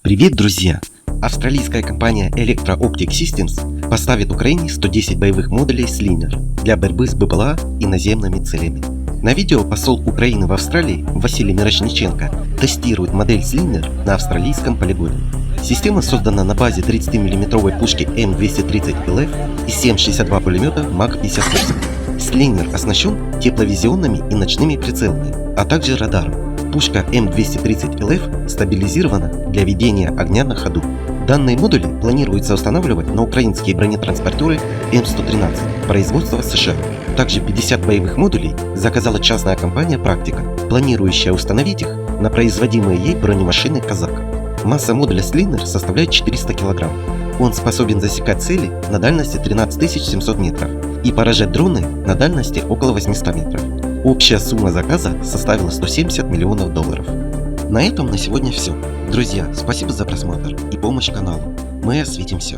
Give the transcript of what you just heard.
Привет, друзья! Австралийская компания Electro Optic Systems поставит Украине 110 боевых модулей Slinger для борьбы с БПЛА и наземными целями. На видео посол Украины в Австралии Василий Мирошниченко тестирует модель Slinger на австралийском полигоне. Система создана на базе 30 мм пушки М230 LF и 7,62 пулемета МАК-58. Slinger оснащен тепловизионными и ночными прицелами, а также радаром. Пушка М230 LF стабилизирована для ведения огня на ходу. Данные модули планируется устанавливать на украинские бронетранспортеры М113 производства США. Также 50 боевых модулей заказала частная компания «Практика», планирующая установить их на производимые ей бронемашины «Казак». Масса модуля Slinger составляет 400 кг. Он способен засекать цели на дальности 13 700 метров и поражать дроны на дальности около 800 метров. Общая сумма заказа составила $170 миллионов. На этом на сегодня все. Друзья, спасибо за просмотр и помощь каналу. Мы осветим все.